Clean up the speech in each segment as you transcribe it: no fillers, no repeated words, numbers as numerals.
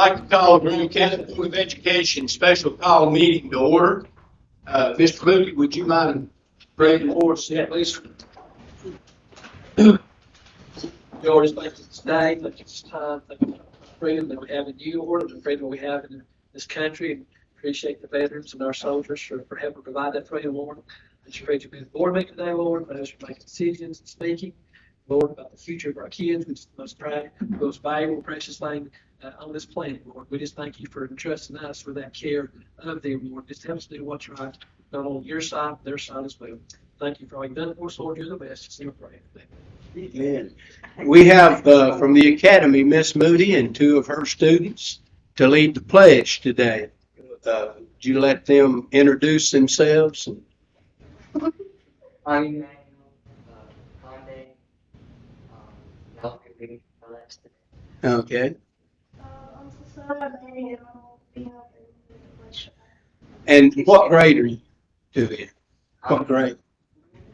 like to call the Graham County Board of Education special call meeting to order. Mr. Moody, would you mind praying for us, please? Lord, thank you for this day, thank you for this time, thank you for the freedom that we have in you, Lord, and the freedom we have in this country. And appreciate the veterans and our soldiers for helping provide that freedom, Lord. That you pray to be the board meeting today, Lord, but as we make decisions and speaking, Lord, about the future of our kids, which is the most valuable, precious thing on this planet, Lord. We just thank you for entrusting us with that care of them, Lord. Just help us do what's right, not on your side, but their side as well. Thank you for all you've done for us, Lord. You're the best. Just never pray. Amen. We have from the Academy, Miss Moody and two of her students to lead the pledge today. Would you let them introduce themselves? I'm Emmanuel Conde. Y'all can read my last name. Okay. I'm Cecilia Manning, and I'll be helping with the pledge. And what grade are you in? What grade?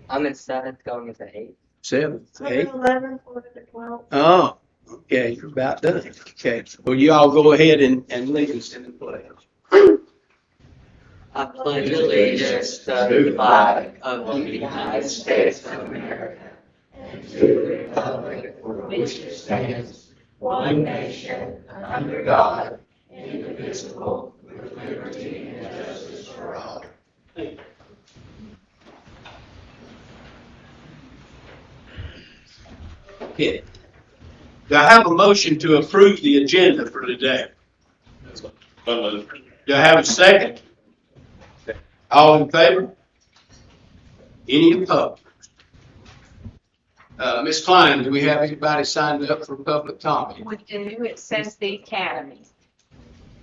I'm in 7th, going into 8th. 7th, I'm in 8th? 11th, going to 12th. Oh, okay, you're about done. Okay, well, you all go ahead and lead us in the pledge. I pledge allegiance to the flag of the United States of America and to the republic for which it stands, one nation, under God, indivisible, with liberty and justice for all. Okay. Do I have a motion to approve the agenda for today? Do I have a second? All in favor? Any opposed? Ms. Klein, do we have anybody signed up for public comment? We do. It says the Academy.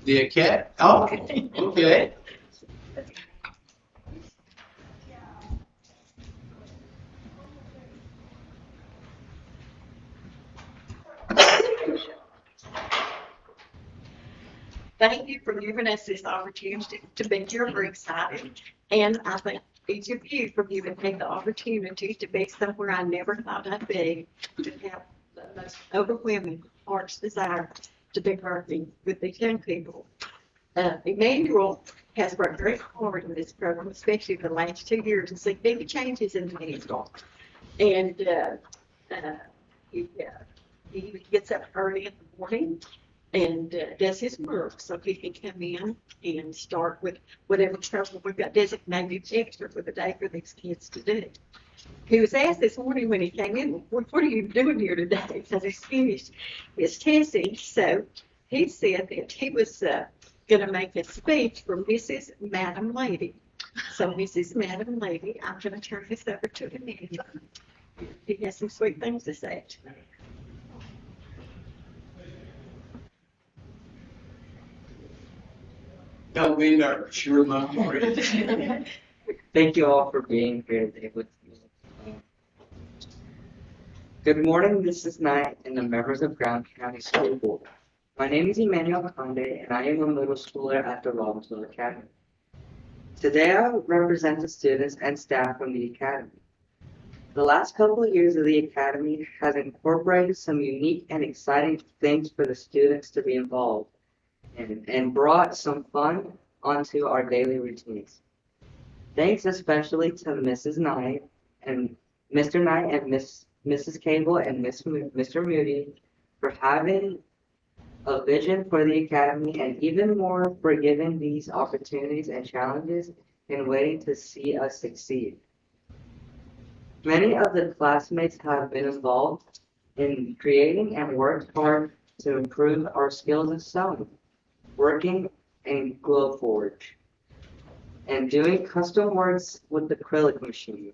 The Academy? Oh, okay. Thank you for giving us this opportunity to be here. We're excited. And I thank each of you for giving me the opportunity to be somewhere I never thought I'd be, to have the most overwhelming heart's desire to be working with these young people. Emmanuel has worked very hard in this program, especially the last 2 years, and seen big changes in Emmanuel. And he gets up early in the morning and does his work so he can come in and start with whatever trouble we've got designated extra for the day for these kids to do. He was asked this morning when he came in, what are you doing here today? Because he's finished his testing. So he said that he was going to make a speech for Mrs. Madam Lady. So Mrs. Madam Lady, I'm going to turn this over to him. He has some sweet things to say. Don't be nervous. You're my friend. Thank you all for being here today with me. Good morning, Mrs. Knight and the members of Graham County School Board. My name is Emmanuel Conde, and I am a middle schooler at the Robbinsville Academy. Today, I represent the students and staff from the Academy. The last couple of years of the Academy has incorporated some unique and exciting things for the students to be involved in, and brought some fun onto our daily routines. Thanks especially to Mrs. Knight and Mr. Knight and Mrs. Cable and Mr. Moody for having a vision for the Academy, and even more for giving these opportunities and challenges and waiting to see us succeed. Many of the classmates have been involved in creating and worked hard to improve our skills in sewing, working in Glow Forge, and doing custom works with the acrylic machine.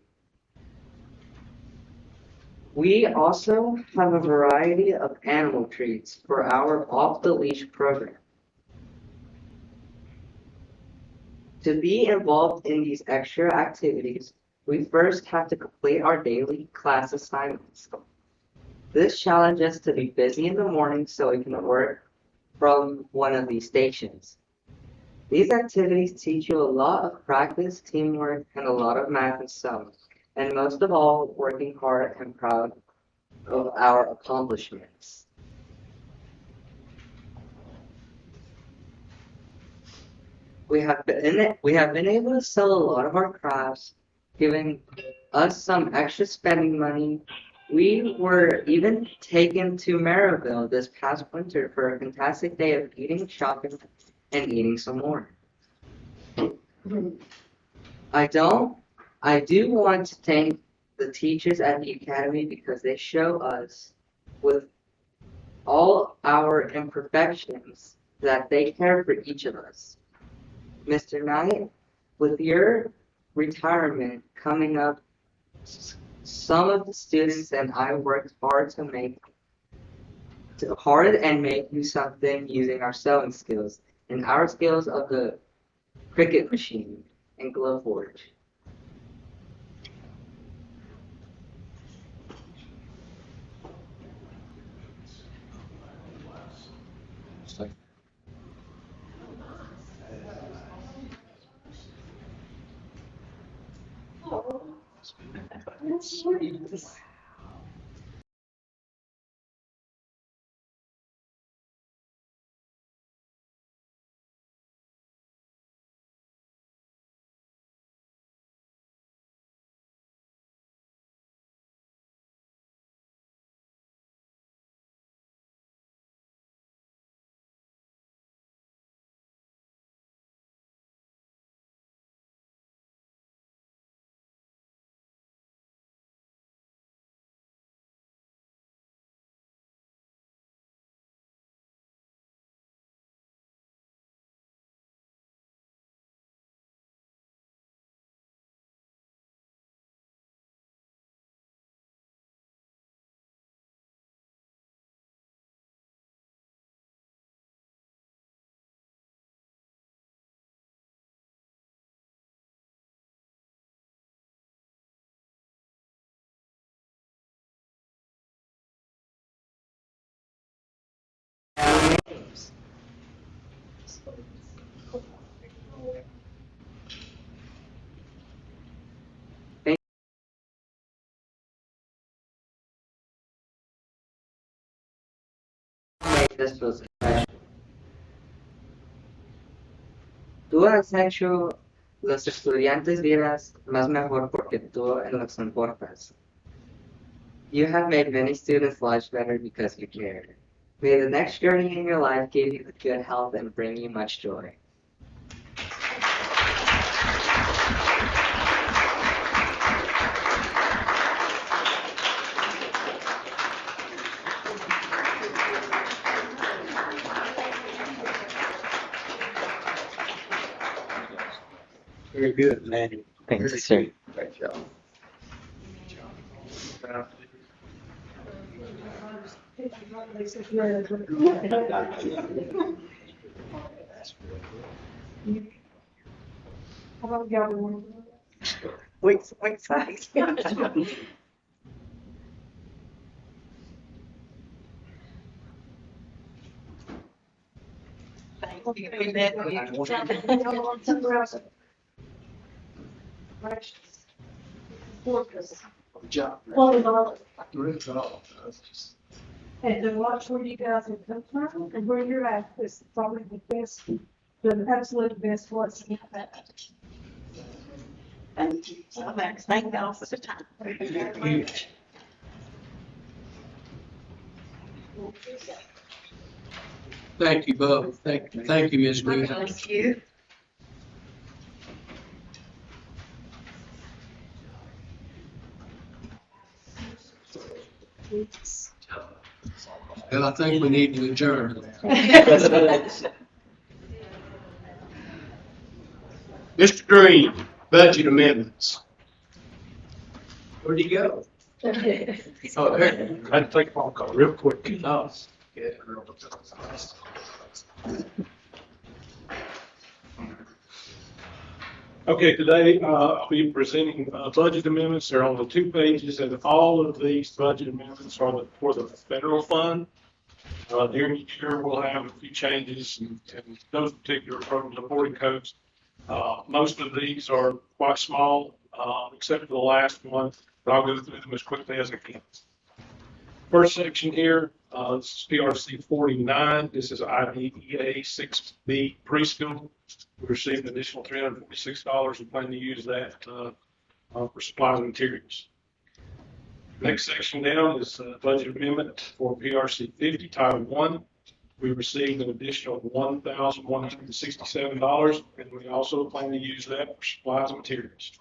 We also have a variety of animal treats for our off-the-leash program. To be involved in these extra activities, we first have to complete our daily class assignments. This challenges us to be busy in the morning so we can work from one of these stations. These activities teach you a lot of practice, teamwork, and a lot of math and sewing. And most of all, working hard and proud of our accomplishments. we have been able to sell a lot of our crafts, giving us some extra spending money. We were even taken to Maryville this past winter for a fantastic day of eating, shopping, and eating some more. I do want to thank the teachers at the academy because they show us, with all our imperfections, that they care for each of us. Mr. Knight, with your retirement coming up, some of the students and I worked hard and make you something using our sewing skills and our skills of the Cricut machine and Glowforge. Names. This was special. Tú has hecho los estudiantes vivas más mejor porque tú los importas. You have made many students' lives better because you care. May the next journey in your life give you good health and bring you much joy. Very good, Manuel. Thank you, sir. Great job. Weeks, weeks. Thank you. Good job. And to watch where you guys have come from and where you're at is probably the best, the absolute best place. Thank you so much. Thank y'all for the time. Thank you very much. Thank you both. Thank you, Ms. Green. Thank you. And I think we need to adjourn. Mr. Green, budget amendments. Where'd he go? Oh, there. I had to take a phone call real quick. Oh, yeah. Okay, today, I'll be presenting, budget amendments. They're on the 2 pages, and all of these budget amendments are for the federal fund. During each year, we'll have a few changes in those particular program reporting codes. Most of these are quite small, except for the last one, but I'll go through them as quickly as I can. First section here, this is PRC 49. This is IDEA 6B preschool. We received an additional $346 and plan to use that for supplies and materials. Next section down is budget amendment for PRC 50, Title 1. We received an additional $1,167, and we also plan to use that for supplies and materials.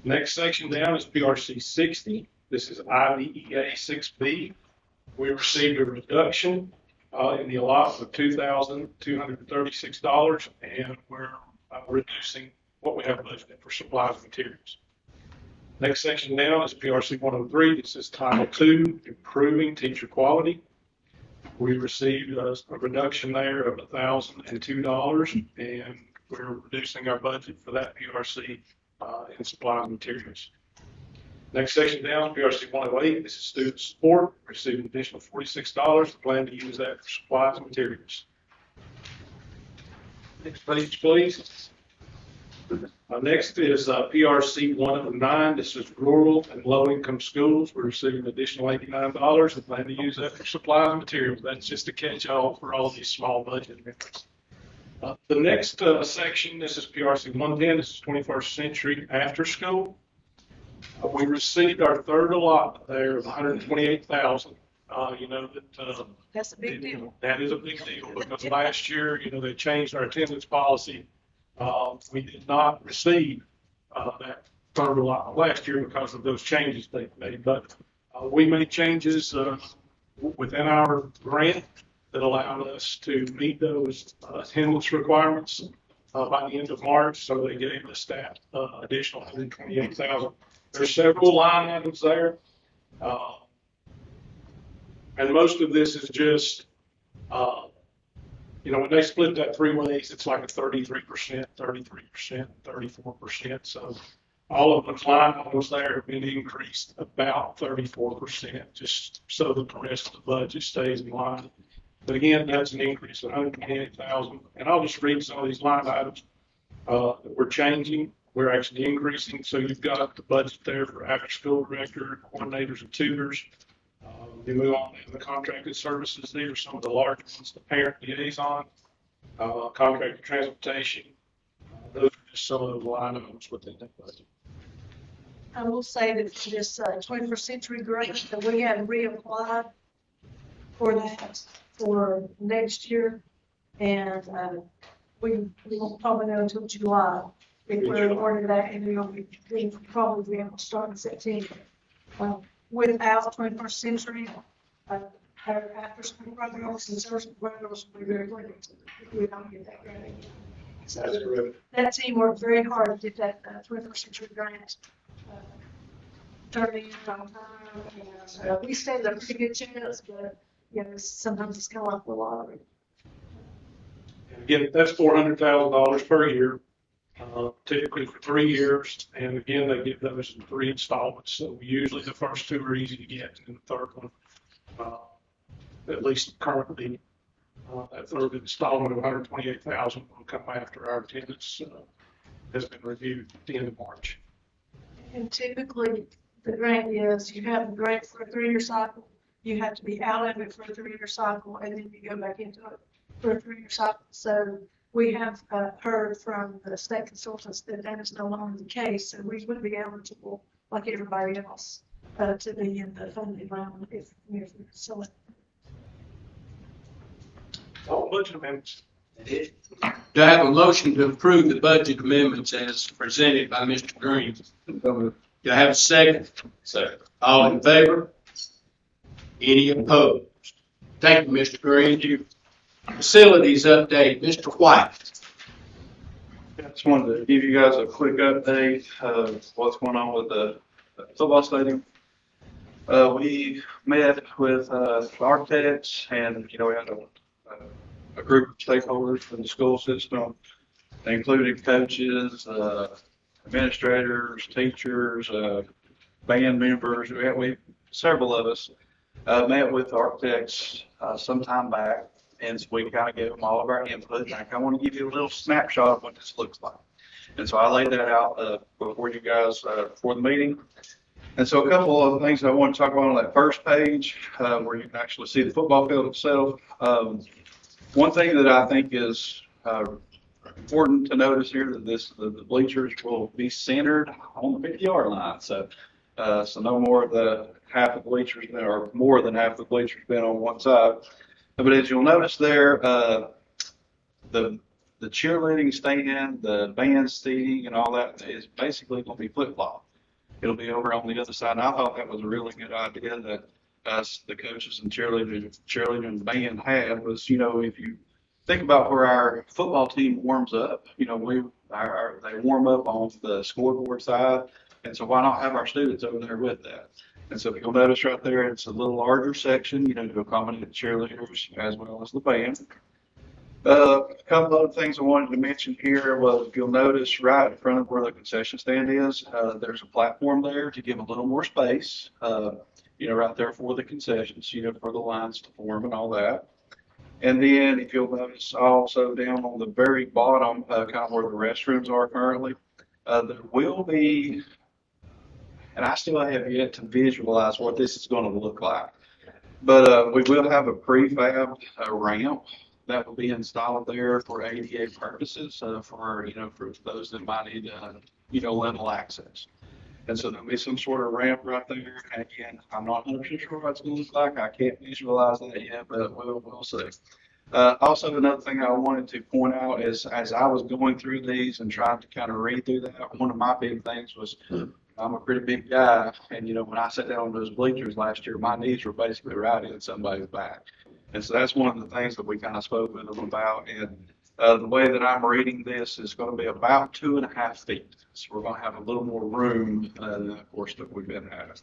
Next section down is PRC 60. This is IDEA 6B. We received a reduction in the allotment of $2,236, and we're reducing what we have budgeted for supplies and materials. Next section now is PRC 103. This is Title 2, Improving Teacher Quality. We received a reduction there of $1,002, and we're reducing our budget for that PRC in supplies and materials. Next section down, PRC 108. This is student support. Received an additional $46. Plan to use that for supplies and materials. Next page, please. Next is PRC 109. This is rural and low-income schools. We're receiving an additional $89 and plan to use that for supplies and materials. That's just a catch-all for all of these small budget amendments. The next section, this is PRC 110. This is 21st Century After School. We received our third allotment there of $128,000. You know that That's a big deal. that is a big deal because last year, you know, they changed our attendance policy. We did not receive that third allotment last year because of those changes they made. But we made changes within our grant that allowed us to meet those attendance requirements by the end of March. So they gave us that additional $128,000. There's several line items there. And most of this is just, you know, when they split that three ways, it's like a 33%, 33%, 34%. So all of the line items there have been increased about 34%, just so that the rest of the budget stays in line. But again, that's an increase of $128,000. And I'll just read some of these line items that we're changing. We're actually increasing. So you've got the budget there for after-school director, coordinators, and tutors. We move on to the contracted services. These are some of the large ones, the parent liaison, contracted transportation. Those are just some of the line items within that budget. I will say that this 21st Century grant that we have reapplied for that for next year. And we won't probably know until July if we're awarded that, and we'll probably be able to start in September. Without 21st Century, our after-school programs and social programs will be very limited if we don't get that grant. So that team worked very hard to get that 21st Century grant turned in on time. And we stand a pretty good chance, but you know, sometimes it's kind of like the lottery. And again, that's $400,000 per year, typically for 3 years. And again, they give those in 3 installments. So usually the first 2 are easy to get, and the third one, at least currently, that third installment of $128,000 will come after our attendance has been reviewed at the end of March. And typically, the grant is, you have the grant for a 3-year cycle, you have to be out of it for a 3-year cycle, and then you go back into it for a 3-year cycle. So we have heard from the state consultants that that is no longer the case, and we would be eligible, like everybody else, to be in the funding round if we're selected. All budget amendments. Do I have a motion to approve the budget amendments as presented by Mr. Green? Do I have a second? Second. All in favor? Any opposed? Thank you, Mr. Green. Facilities update, Mr. White. I just wanted to give you guys a quick update of what's going on with the football stadium. We met with architects, and you know, we had a group of stakeholders from the school system, including coaches, administrators, teachers, band members. We several of us met with architects some time back, and so we kind of gave them all of our input. And I kind of want to give you a little snapshot of what this looks like. And so I laid that out before you guys for the meeting. And so a couple of things I want to talk about on that first page, where you can actually see the football field itself. One thing that I think is important to notice here that the bleachers will be centered on the 50-yard line. So no more of the half the bleachers or more than half the bleachers been on one side. But as you'll notice there, the cheerleading stand, the band seating, and all that is basically going to be flip-flop. It'll be over on the other side. And I thought that was a really good idea that us, the coaches and cheerleading and band had was, if you think about where our football team warms up, they warm up on the scoreboard side. And so why not have our students over there with that? And so if you'll notice right there, it's a little larger section, to accommodate the cheerleaders as well as the band. A couple other things I wanted to mention here was, if you'll notice right in front of where the concession stand is, there's a platform there to give a little more space, right there for the concessions, for the lines to form and all that. And then if you'll notice also down on the very bottom, kind of where the restrooms are currently, there will be, and I still have yet to visualize what this is going to look like, but we will have a prefab ramp that will be installed there for ADA purposes, for those that might need, level access. And so there'll be some sort of ramp right there. And again, I'm not 100% sure what it's going to look like. I can't visualize that yet, but we'll see. Also, another thing I wanted to point out is, as I was going through these and trying to kind of read through that, one of my big things was, I'm a pretty big guy, and when I sat down on those bleachers last year, my knees were basically right in somebody's back. And so that's one of the things that we kind of spoke with them about. And the way that I'm reading this is going to be about 2.5 feet. So we're going to have a little more room than, of course, that we've been having.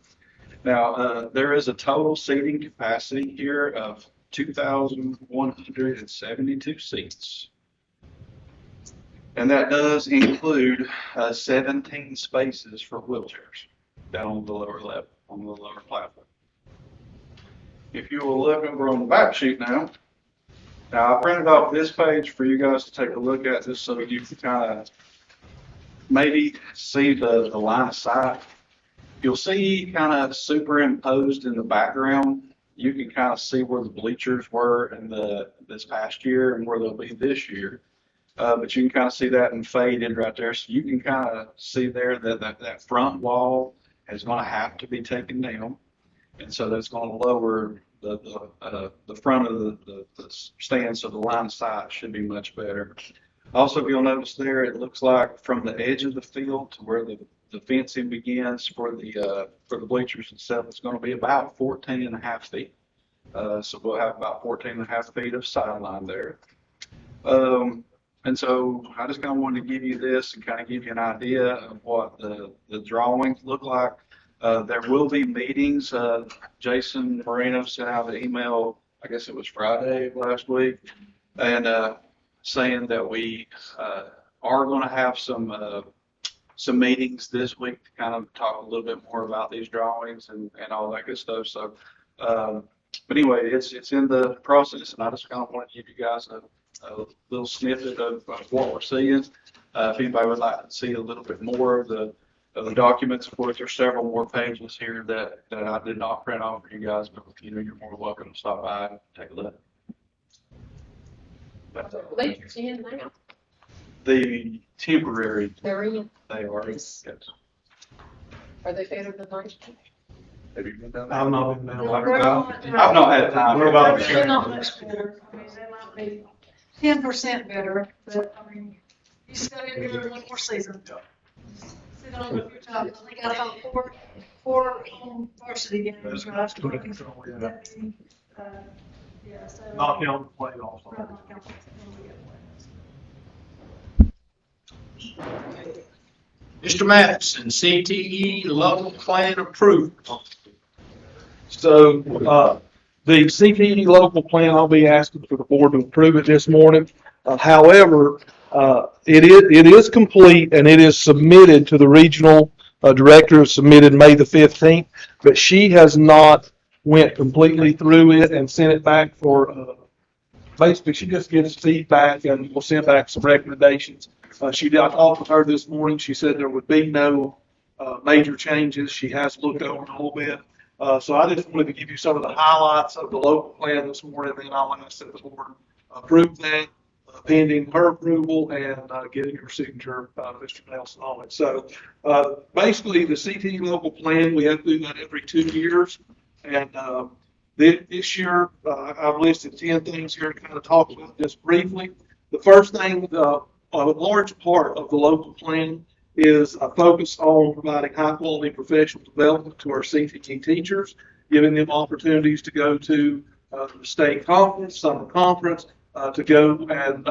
Now, there is a total seating capacity here of 2,172 seats. And that does include 17 spaces for wheelchairs down on the lower level, on the lower platform. If you will look over on the back sheet now I printed off this page for you guys to take a look at, just so you can kind of maybe see the line of sight. You'll see kind of superimposed in the background, you can kind of see where the bleachers were in this past year and where they'll be this year. But you can kind of see that and faded right there. So you can kind of see there that front wall is going to have to be taken down. And so that's going to lower the front of the stand, so the line of sight should be much better. Also, if you'll notice there, it looks like from the edge of the field to where the fencing begins for the bleachers itself, it's going to be about 14.5 feet. So we'll have about 14.5 feet of sideline there. And so I just kind of wanted to give you this and kind of give you an idea of what the drawings look like. There will be meetings. Jason Moreno sent out an email, I guess it was Friday of last week, and saying that we are going to have some meetings this week to kind of talk a little bit more about these drawings and all that good stuff. So, but anyway, it's in the process, and I just kind of want to give you guys a little snippet of what we're seeing. If anybody would like to see a little bit more of the documents, of course, there's several more pages here that I did not print off for you guys, but you're more welcome to stop by and take a look. Bleachers in now. The temporary, They're in. they are. Yes. Are they better than last year? Have you been down I've there? not been down They're there. I've not had time. What about the They're not much better. I mean, they might be 10% better, but I mean, you still get to do one more season. Sit on with your job. They got about four home varsity games, right? Yeah, so. Not counting the playoffs. Right, not counting. Mr. Madison, CTE local plan approval. So, the CTE local plan, I'll be asking for the board to approve it this morning. However, it is complete and it is submitted to the regional director, submitted May the 15th, but she has not went completely through it and sent it back for, basically she just gives feedback and we'll send back some recommendations. I talked with her this morning. She said there would be no major changes. She has looked over it a little bit. So I just wanted to give you some of the highlights of the local plan this morning, and I'll ask that the board approve that, pending her approval and getting her signature, Mr. Nelson, on it. So basically, the CTE local plan, we have to do that every 2 years. And this year, I've listed 10 things here to kind of talk about just briefly. The first thing, a large part of the local plan is a focus on providing high-quality professional development to our CTE teachers, giving them opportunities to go to the state conference, summer conference, to go and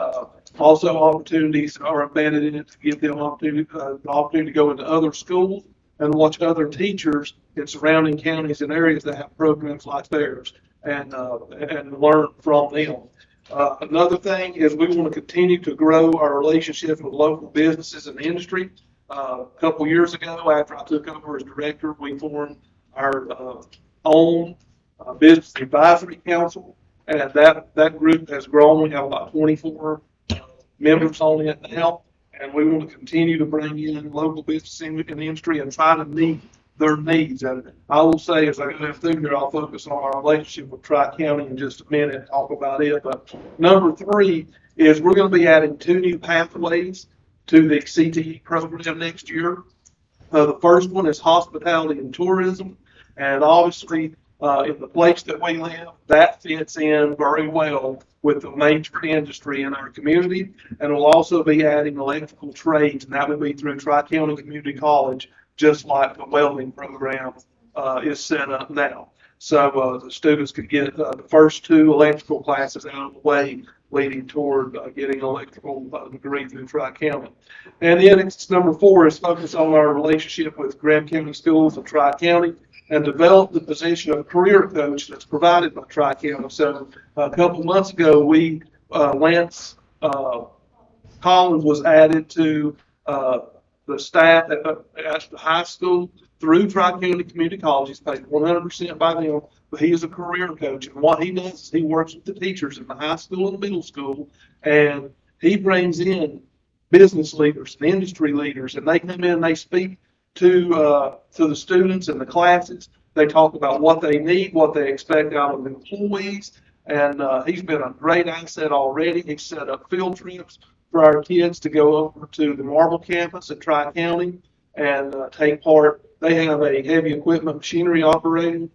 also opportunities are embedded in it to give them the opportunity to go into other schools and watch other teachers in surrounding counties and areas that have programs like theirs and learn from them. Another thing is we want to continue to grow our relationship with local businesses and industry. A couple years ago, after I took over as director, we formed our own business advisory council, and that group has grown. We have about 24 members on it now, and we want to continue to bring in local business and industry and try to meet their needs. And I will say, as I go through here, I'll focus on our relationship with Tri-County in just a minute and talk about it. But number 3 is we're going to be adding 2 new pathways to the CTE program next year. The first one is hospitality and tourism, and obviously in the place that we live, that fits in very well with the major industry in our community. And we'll also be adding electrical trades, and that will be through Tri-County Community College, just like the welding program is set up now. So the students could get the first 2 electrical classes out of the way, leading toward getting an electrical degree through Tri-County. And then it's number 4 is focus on our relationship with Graham County Schools and Tri-County and develop the position of career coach that's provided by Tri-County. So a couple months ago, Lance Collins was added to the staff at the high school through Tri-County Community College. He's paid 100% by them, but he is a career coach. And what he does is he works with the teachers in the high school and middle school, and he brings in business leaders and industry leaders, and they come in and they speak to the students and the classes. They talk about what they need, what they expect out of employees, and he's been a great asset already. He's set up field trips for our kids to go over to the Marble campus at Tri-County and take part. They have a heavy equipment machinery operating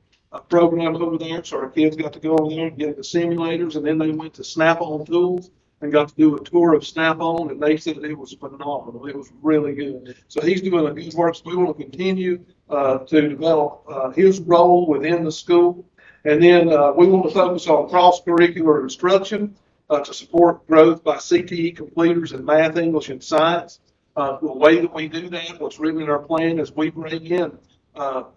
program over there, so our kids got to go over there and get the simulators, and then they went to Snap-on Tools and got to do a tour of Snap-on, and they said it was phenomenal. It was really good. So he's doing a good work. So we want to continue to develop his role within the school. And then we want to focus on cross-curricular instruction to support growth by CTE completers in math, English, and science. The way that we do that, what's written in our plan, is we bring in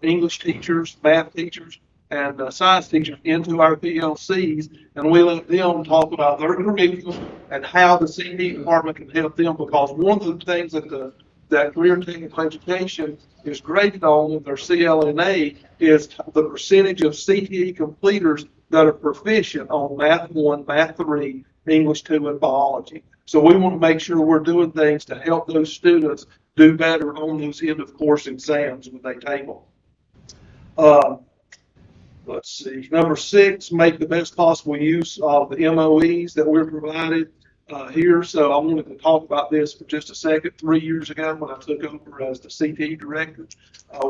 English teachers, math teachers, and science teachers into our PLCs, and we let them talk about their curriculum and how the CTE department can help them, because one of the things that Career and Technical Education is graded on in their CLNA is the percentage of CTE completers that are proficient on Math 1, Math 3, English 2, and biology. So we want to make sure we're doing things to help those students do better on those end-of-course exams when they take them. Let's see. Number 6, make the best possible use of the MOEs that we're provided here. So I wanted to talk about this for just a second. 3 years ago, when I took over as the CTE director,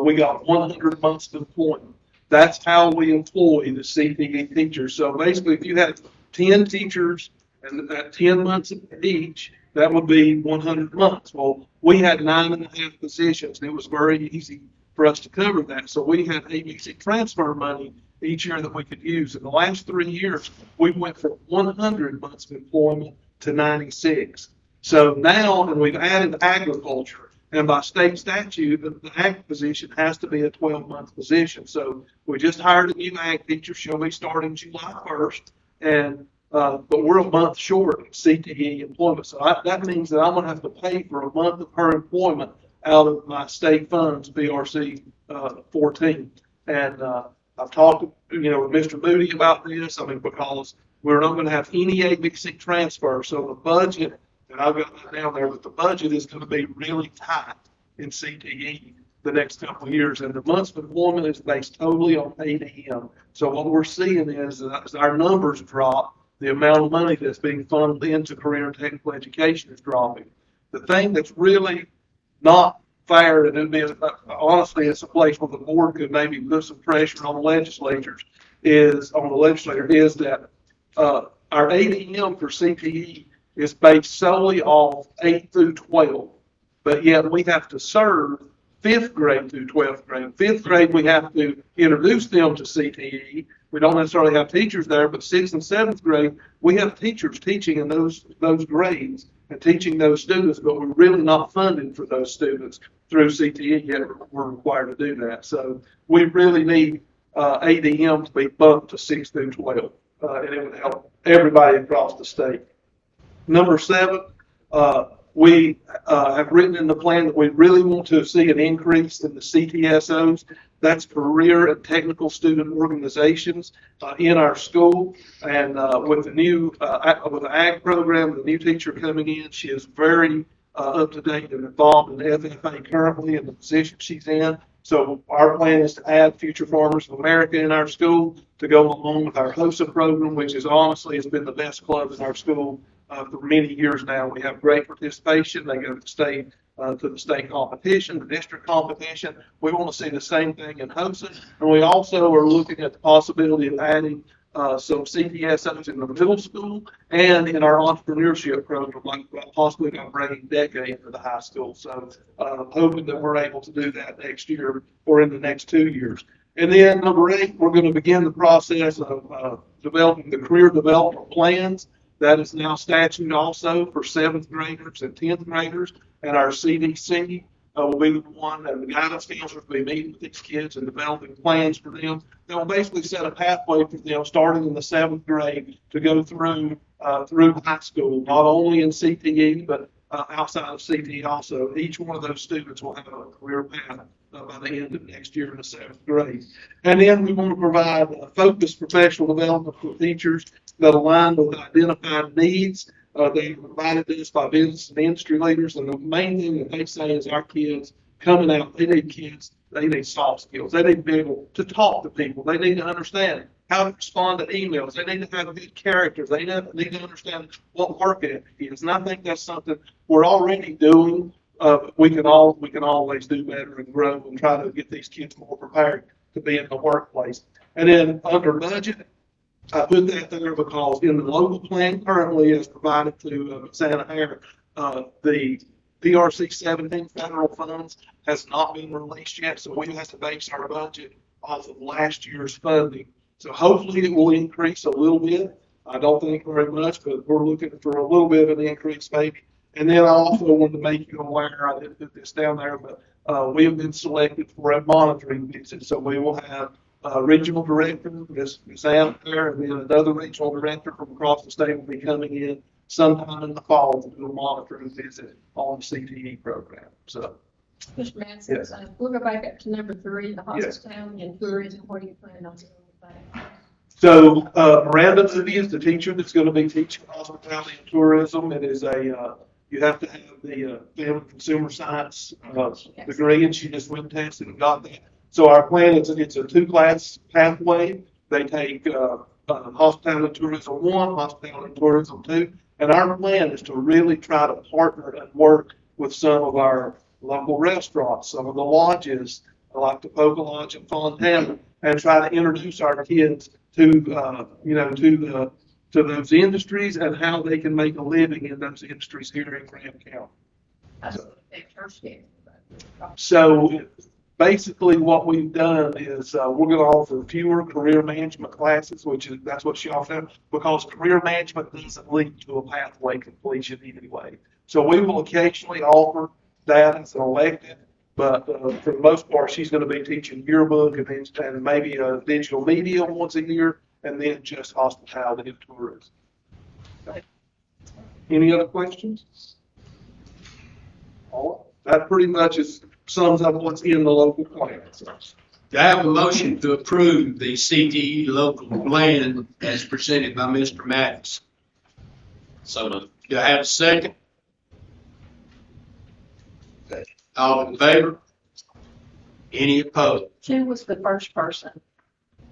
we got 100 months of employment. That's how we employ the CTE teachers. So basically, if you had 10 teachers and at 10 months each, that would be 100 months. Well, we had 9.5 positions, and it was very easy for us to cover that. So we had ABC transfer money each year that we could use. In the last 3 years, we went from 100 months of employment to 96. So now, and we've added agriculture, and by state statute, the ag position has to be a 12-month position. So we just hired a new ag teacher. She'll be starting July 1st, and but we're a month short of CTE employment. So that means that I'm going to have to pay for a month of her employment out of my state funds, BRC 14. And I've talked, with Mr. Moody about this. Because we're not going to have any ABC transfer. So the budget, and I've got that down there, but the budget is going to be really tight in CTE the next couple of years. And the months of employment is based totally on ADM. So what we're seeing is that as our numbers drop, the amount of money that's being funneled into career and technical education is dropping. The thing that's really not fair, and it'd be, honestly, it's a place where the board could maybe put some pressure on the legislator, is that our ADM for CTE is based solely off 8 through 12, but yet we have to serve 5th grade through 12th grade. 5th grade, we have to introduce them to CTE. We don't necessarily have teachers there, but 6th and 7th grade, we have teachers teaching in those grades and teaching those students, but we're really not funded for those students through CTE yet. We're required to do that. So we really need ADM to be bumped to 6 through 12, and it would help everybody across the state. Number 7, we have written in the plan that we really want to see an increase in the CTSOs. That's career and technical student organizations in our school. And with the new with the ag program, the new teacher coming in, she is very up to date and involved in the FFA currently in the position she's in. So our plan is to add Future Farmers of America in our school to go along with our HOSA program, which is honestly has been the best club in our school for many years now. We have great participation. They go to the state competition, the district competition. We want to see the same thing in HOSA, and we also are looking at the possibility of adding some CTSOs in the middle school and in our entrepreneurship program, like possibly bringing DECA into the high school. So hoping that we're able to do that next year or in the next 2 years. And then number 8, we're going to begin the process of developing the career development plans. That is now statute also for 7th graders and 10th graders. And our CDC will be the one, and the guidance counselors will be meeting with these kids and developing plans for them. They will basically set a pathway for them starting in the 7th grade to go through high school, not only in CTE, but outside of CTE also. Each one of those students will have a career path by the end of next year in the 7th grade. And then we want to provide focused professional development for teachers that align with identified needs. They provided this by business and industry leaders, and the main thing that they say is our kids coming out, they need soft skills. They need to be able to talk to people. They need to understand how to respond to emails. They need to have good character. They need to understand what work ethic is. And I think that's something we're already doing. We can always do better and grow and try to get these kids more prepared to be in the workplace. And then under budget, I put that there because in the local plan currently as provided to Santa Ana, the PRC 17 federal funds has not been released yet, so we have to base our budget off of last year's funding. So hopefully it will increase a little bit. I don't think very much, but we're looking for a little bit of an increase maybe. And then I also wanted to make you aware, I didn't put this down there, but we have been selected for a monitoring visit. So we will have regional director, Ms. Ann there, and then another regional director from across the state will be coming in sometime in the fall to do a monitoring visit on the CTE program. So, Mr. Madison, we'll go back up to number 3, the hospitality and tourism. What do you plan on doing with that? So Miranda Moody is the teacher that's going to be teaching hospitality and tourism. It is you have to have the family consumer science degree, and she just went and tested and got that. So our plan is it's a 2-class pathway. They take hospitality and tourism 1, hospitality and tourism 2, and our plan is to really try to partner and work with some of our local restaurants, some of the lodges, like the Poca Lodge in Fontana, and try to introduce our kids to those industries and how they can make a living in those industries here in Graham County. So basically what we've done is we're going to offer fewer career management classes, that's what she offers, because career management doesn't lead to a pathway completion anyway. So we will occasionally offer that as an elective, but for the most part, she's going to be teaching yearbook and maybe digital media once a year, and then just hospitality and tourism. Okay. Any other questions? All right. That pretty much sums up what's in the local plan. Do I have a motion to approve the CTE local plan as presented by Mr. Maddox? So moved. Do I have a second? All in favor? Any opposed? Who was the first person?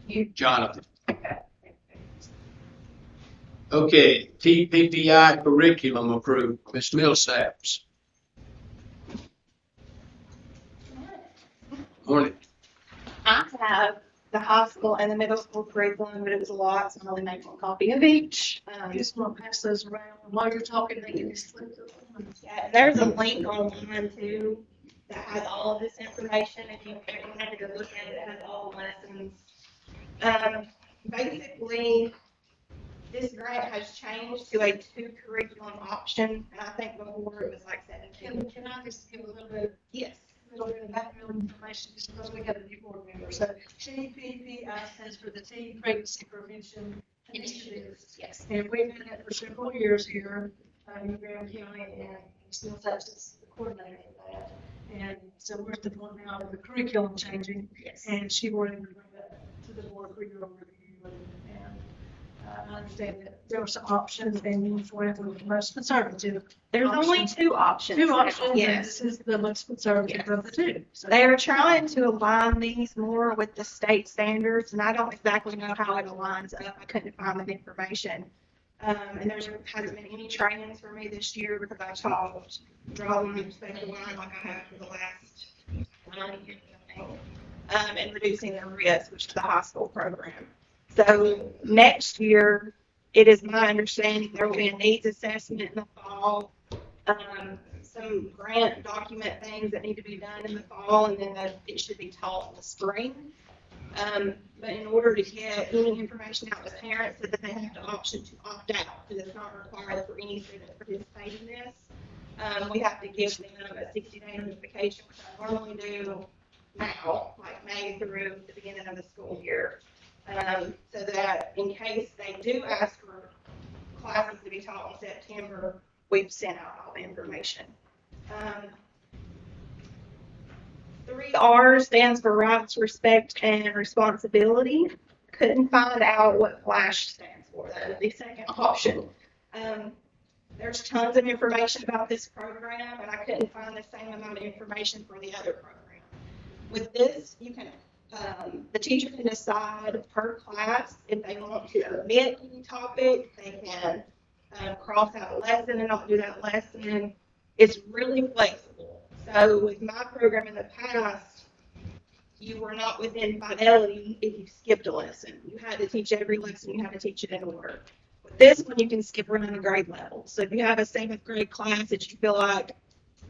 You, Jonathan. okay. Okay, TPPI curriculum approved. Ms. Millsaps. Morning. I have the high school and the middle school curriculum, but it was a lot, so I only made one copy of each. Just want to pass those around. While you're talking, they can just flip those. Yeah, and there's a link online too that has all of this information. If you ever wanted to go look at it, it has all the lessons. Basically, this grant has changed to a 2 curriculum option, and I think before it was like 17. Can I just give a little bit, Yes. little bit of background information, just because we got a new board member. So TPPI stands for the Teen Pregnancy Prevention Initiatives. Yes. And we've had that for several years here in Graham County, and still is the coordinator for that. And so we're at the point now of the curriculum changing, Yes. and she wanted to bring that to the board for your review. And I understand that there were some options, and you went with the most conservative. There's only Options. 2 options. Two options, and Yes. this is the most conservative of the two. So They are trying to align these more with the state standards, and I don't exactly know how it aligns up. I couldn't find that information. And there hasn't been any trainings for me this year because I taught drawing and special line like I have for the last 9 years, I think. And reducing the risk, which is the high school program. So next year, it is my understanding there will be a needs assessment in the fall. Some grant document things that need to be done in the fall, and then it should be taught in the spring. But in order to get any information out to parents, that they have the option to opt out, because it's not required for any student to participate in this. We have to give them a 60-day notification, which I normally do now, like May through the beginning of the school year. So that in case they do ask for classes to be taught in September, we've sent out all the information. 3R stands for rights, respect, and responsibility. Couldn't find out what FLASH stands for. That is the second option. There's tons of information about this program, and I couldn't find the same amount of information for the other program. With this, you can, the teacher can decide per class if they want to omit any topic. They can cross out a lesson and not do that lesson. It's really flexible. So with my program in the past, you were not within fidelity if you skipped a lesson. You had to teach every lesson, you had to teach it in order. With this one, you can skip around the grade level. So if you have a 7th grade class that you feel like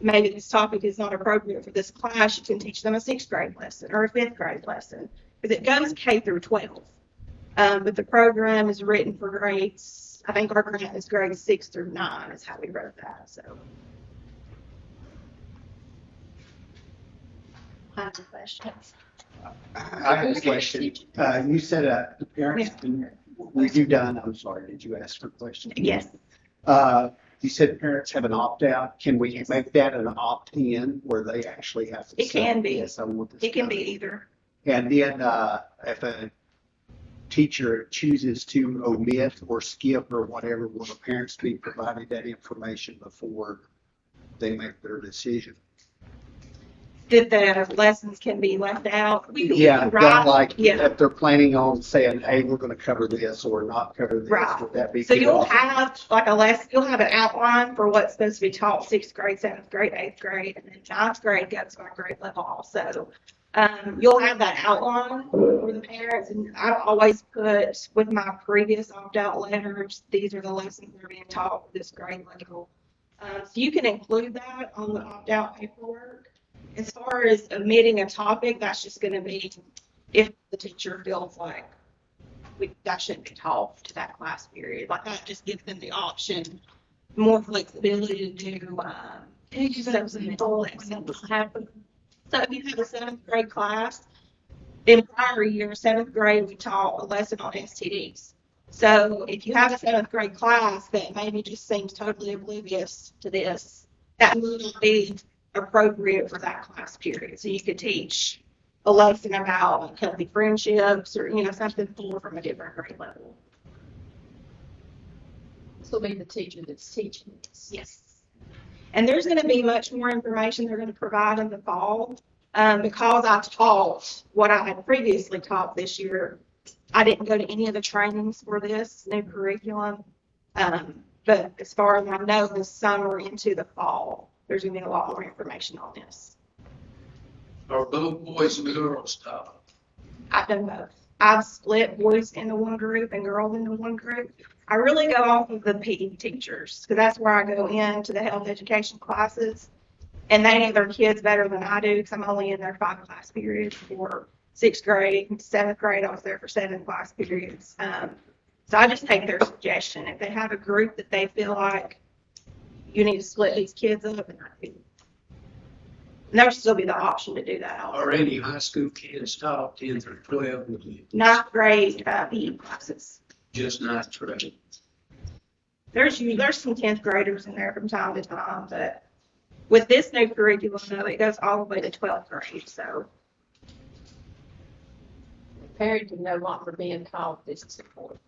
maybe this topic is not appropriate for this class, you can teach them a 6th grade lesson or a 5th grade lesson, because it goes K through 12. But the program is written for grades, I think our grant is grades 6 through 9 is how we wrote that, so. I have questions. I have a question. You said the parents, were you done? I'm sorry, did you ask for a question? Yes. You said parents have an opt-out. Can we make that an opt-in where they actually have to? It can be. Yes, I want this It can done. be either. And then if a teacher chooses to omit or skip or whatever, will the parents be provided that information before they make their decision? That the lessons can be left out. Yeah, Right. like Yeah. if they're planning on saying, hey, we're going to cover this or not cover this, Right. would that be? So good? you'll have like a lesson, you'll have an outline for what's supposed to be taught 6th grade, 7th grade, 8th grade, and then 9th grade goes by grade level also. You'll have that outline for the parents, and I've always put with my previous opt-out letters, these are the lessons that are being taught for this grade level. So you can include that on the opt-out paperwork. As far as omitting a topic, that's just going to be if the teacher feels like that shouldn't be taught to that class period. Like that just gives them the option, more flexibility to do. can you give an example when that happened? So if you have a 7th grade class, in prior year, 7th grade, we taught a lesson on STDs. So if you have a 7th grade class that maybe just seems totally oblivious to this, that would be appropriate for that class period. So you could teach a lesson about like healthy friendships or, something more from a different grade level. This will be the teacher that's teaching this. Yes. And there's going to be much more information they're going to provide in the fall. Because I taught what I had previously taught this year, I didn't go to any of the trainings for this new curriculum. But as far as I know, this summer into the fall, there's gonna be a lot more information on this. Are both boys and girls taught? I've done both. I've split boys into one group and girls into one group. I really go off of the PE teachers, because that's where I go into the health education classes. And they know their kids better than I do, because I'm only in their 5 class periods for 6th grade and 7th grade. I was there for 7 class periods. So I just take their suggestion. If they have a group that they feel like you need to split these kids up, and there'll still be the option to do that. Are any high school kids taught 10 through 12? 9th grade PE classes. Just 9th grade. There's some 10th graders in there from time to time, but with this new curriculum, though, it goes all the way to 12th grade, so. Parents are no longer being taught this is important.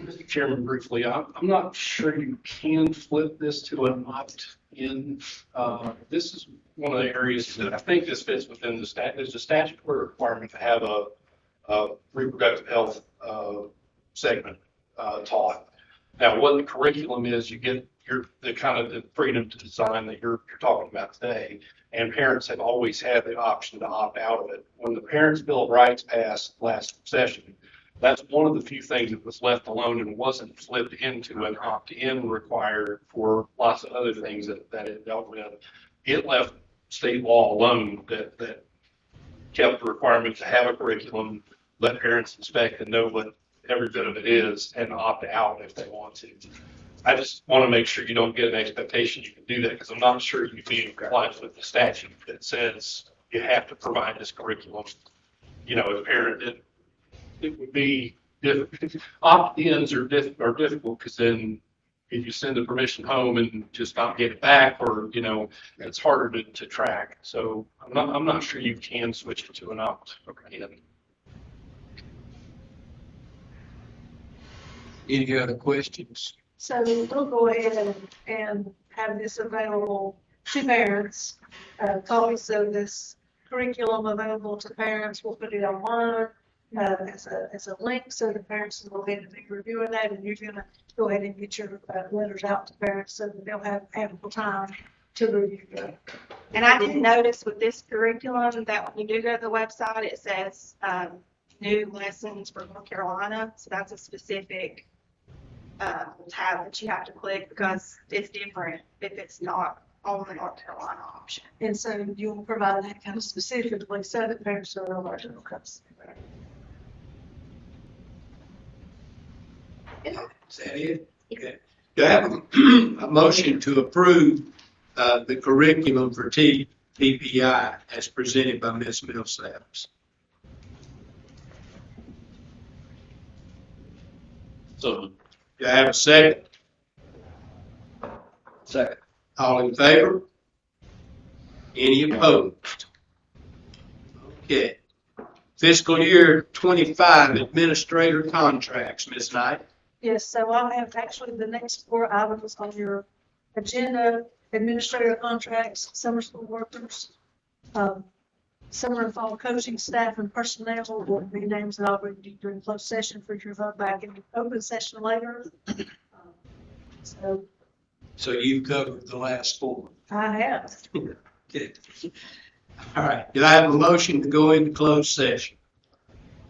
Mr. Chairman, briefly, I'm not sure you can flip this to an opt-in. This is one of the areas that I think this fits within the there's a statutory requirement to have a reproductive health segment taught. Now, what the curriculum is, you get the kind of the freedom to design that you're talking about today, and parents have always had the option to opt out of it. When the Parents' Bill of Rights passed last session, that's one of the few things that was left alone and wasn't flipped into an opt-in required for lots of other things that it dealt with. It left state law alone that kept the requirement to have a curriculum, let parents inspect and know what every bit of it is, and opt out if they want to. I just want to make sure you don't get an expectation you can do that, because I'm not sure you'd be in compliance with the statute that says you have to provide this curriculum. You know, as a parent, it would be opt-ins are difficult, because then if you send the permission home and just not get it back, or it's harder to track. So I'm not sure you can switch it to an opt-in. Any other questions? So we'll go ahead and have this available to parents. Also, this curriculum available to parents, we'll put it online as a link, so the parents will go ahead and be reviewing that, and you're gonna go ahead and get your letters out to parents so that they'll have ample time to review that. And I did notice with this curriculum that when you do go to the website, it says new lessons for North Carolina. So that's a specific tab that you have to click, because it's different if it's not on the North Carolina option. And so you'll provide that kind of specifically so that parents are aware of it. Is that it? Okay. Do I have a motion to approve the curriculum for TPI as presented by Ms. Millsaps? So, Do I have a second? Second. All in favor? Any opposed? Okay. Fiscal year 25 administrator contracts, Ms. Knight. Yes, so I have actually the next 4 items on your agenda: administrative contracts, summer school workers, summer and fall coaching staff and personnel will be names that I'll bring you during closed session for your vote back in open session later. So you've covered the last 4. I have. Okay. All right. Do I have a motion to go into closed session?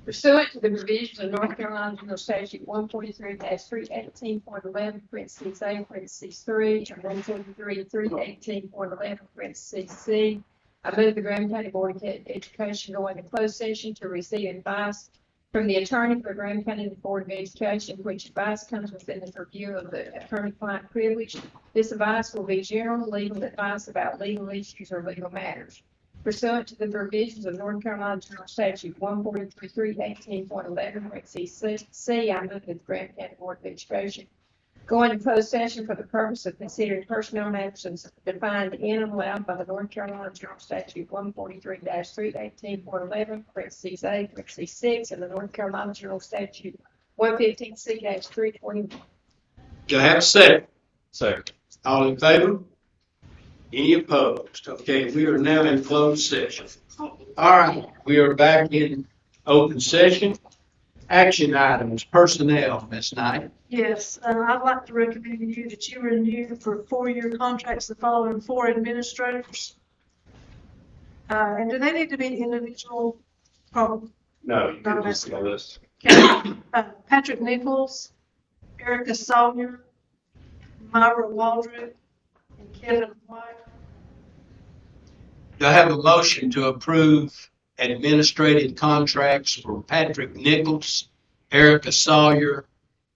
Pursuant to the provisions of North Carolina General Statute 143-318.11, parentheses A, parentheses 3, and 143-318.11, parentheses C, I move the Graham County Board of Education go into closed session to receive advice from the attorney for Graham County Board of Education, which advice comes within the purview of the attorney-client privilege. This advice will be general legal advice about legal issues or legal matters. Pursuant to the provisions of North Carolina General Statute 143-318.11, parentheses C, I move that the Graham County Board of Education go into closed session for the purpose of considering personnel matters defined in and allowed by the North Carolina General Statute 143-318.11, parentheses A, parentheses 6, and the North Carolina General Statute 115C-321. Do I have a second? second. All in favor? Any opposed? Okay, we are now in closed session. All right, we are back in open session. Action items, personnel, Ms. Knight. Yes, I'd like to recommend to you that you renew for 4-year contracts the following 4 administrators. And do they need to be individual? Probably. No, you can just see a list. Okay. Patrick Nichols, Erica Sawyer, Myra Waldron, and Kevin White. Do I have a motion to approve administrative contracts for Patrick Nichols, Erica Sawyer,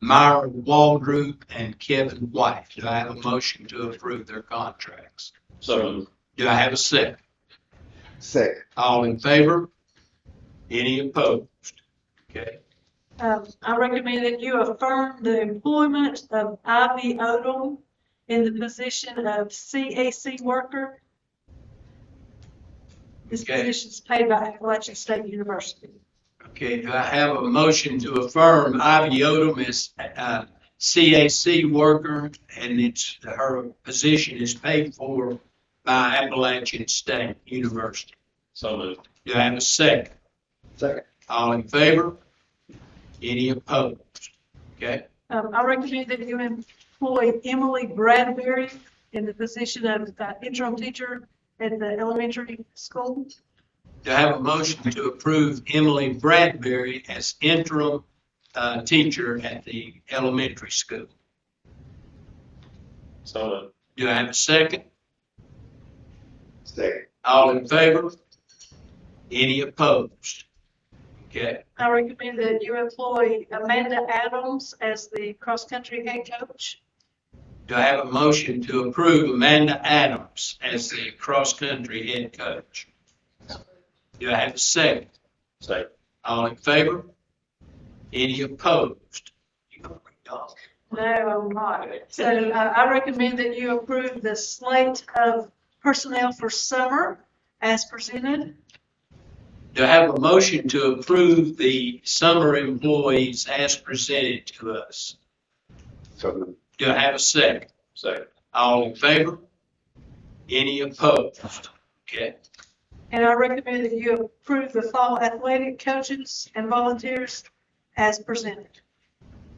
Myra Waldron, and Kevin White? Do I have a motion to approve their contracts? So, Do I have a second? Second. All in favor? Any opposed? Okay. I recommend that you affirm the employment of Ivy Odom in the position of CAC worker. This Okay. position is paid by Appalachian State University. Okay, do I have a motion to affirm Ivy Odom as CAC worker, and her position is paid for by Appalachian State University? so moved. Do I have a second? Second. All in favor? Any opposed? Okay, I recommend that you employ Emily Bradbury in the position of interim teacher at the elementary school. do I have a motion to approve Emily Bradbury as interim teacher at the elementary school? So moved. Do I have a second? Second. All in favor? Any opposed? Okay, I recommend that you employ Amanda Adams as the cross-country head coach. do I have a motion to approve Amanda Adams as the cross-country head coach? Do I have a second? Second. All in favor? Any opposed? No, I'm not. So I recommend that you approve the slate of personnel for summer as presented. Do I have a motion to approve the summer employees as presented to us? So Do I have a second? Second. All in favor? Any opposed? Okay. And I recommend that you approve the fall athletic coaches and volunteers as presented.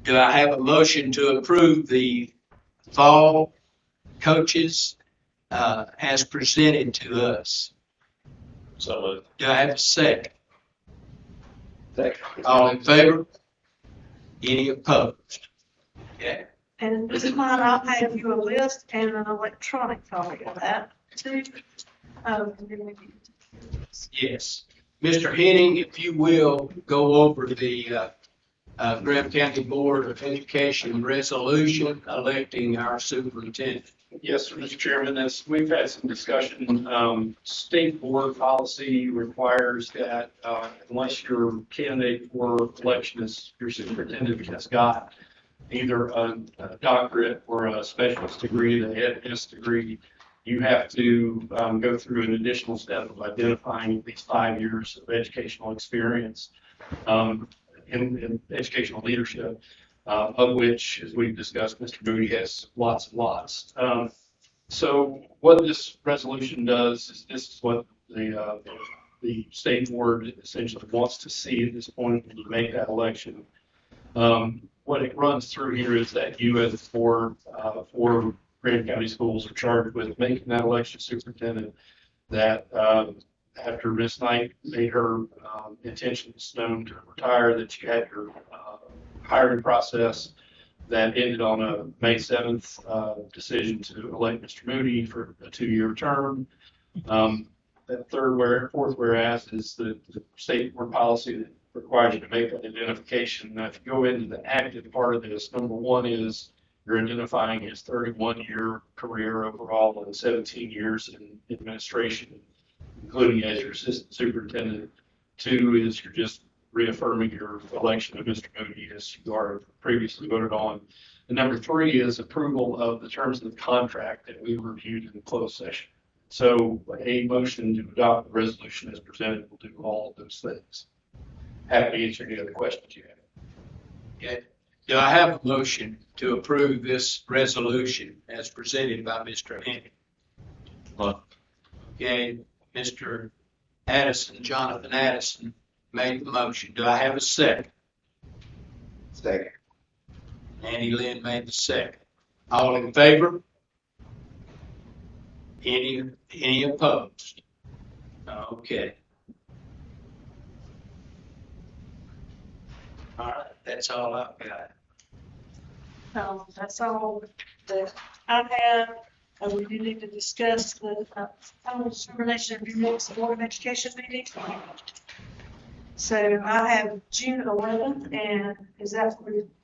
Do I have a motion to approve the fall coaches as presented to us? So moved. Do I have a second? Second. All in favor? Any opposed? Okay. And this time I'll have you a list and an electronic copy of that too. Yes. Mr. Henning, if you will, go over the Graham County Board of Education resolution electing our superintendent. Yes, sir, Mr. Chairman, as we've had some discussion, state board policy requires that unless your candidate for election as your superintendent has got either a doctorate or a specialist degree, the head degree, you have to go through an additional step of identifying at least 5 years of educational experience in educational leadership. Of which, as we've discussed, Mr. Moody has lots and lots. So what this resolution does is this is what the state board essentially wants to see at this point when you make that election. What it runs through here is that you as for Graham County Schools are charged with making that election superintendent, that after Ms. Knight made her intentions known to retire, that you had your hiring process that ended on a May 7th decision to elect Mr. Moody for a 2-year term. That fourth whereas is the state board policy that requires you to make that identification. Now, if you go into the active part of this, number one is you're identifying his 31-year career overall and 17 years in administration, including as your assistant superintendent. 2 is you're just reaffirming your election of Mr. Moody as you are previously voted on. And number 3 is approval of the terms of the contract that we reviewed in closed session. So a motion to adopt the resolution as presented will do all of those things. Happy to answer any other questions you have. Okay. Do I have a motion to approve this resolution as presented by Mr. Henning? Okay, Mr. Addison, Jonathan Addison made the motion. Do I have a second? Second. Andy Lynn made the second. All in favor? Any opposed? Okay. All right, that's all I've got. That's all that I have. We do need to discuss the final determination of your next Board of Education meeting. So I have June 11th, and is that,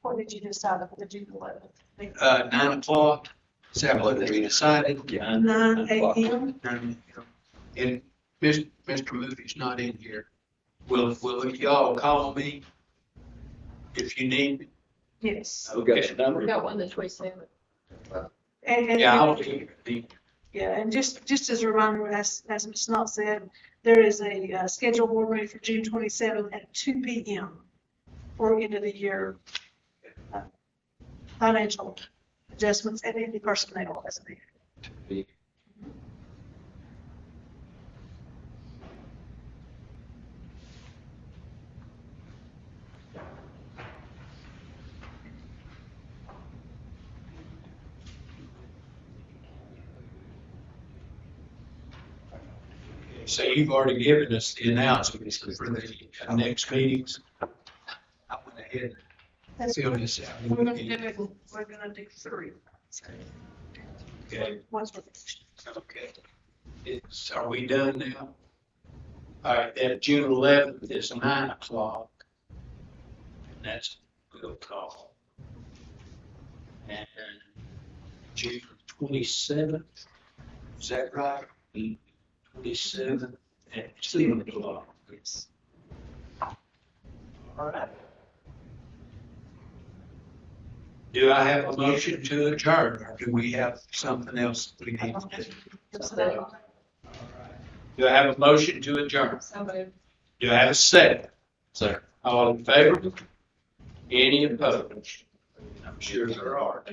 what did you decide for the June 11th? 9 o'clock, is that what we decided? 9 a.m. And Mr. Moody's not in here. Will y'all call me if you need me? Yes. Okay. We got one the 27th. And Yeah, I'll be. yeah, and just as a reminder, as Ms. Knott said, there is a scheduled board meeting for June 27th at 2 p.m. for end of the year financial adjustments and any personnel as needed. So you've already given us the announcements for the next meetings. I went ahead and filled this out. We're gonna do 3. Okay, Once okay. Are we done now? All right, that June 11th is 9 o'clock. And that's a good call. And June 27th, is that right? 27th at 2 o'clock. Yes. All right. Do I have a motion to adjourn, or do we have something else we need to do? Do I have a motion to adjourn? So moved. Do I have a second? Sir. All in favor? Any opposed? I'm sure there are.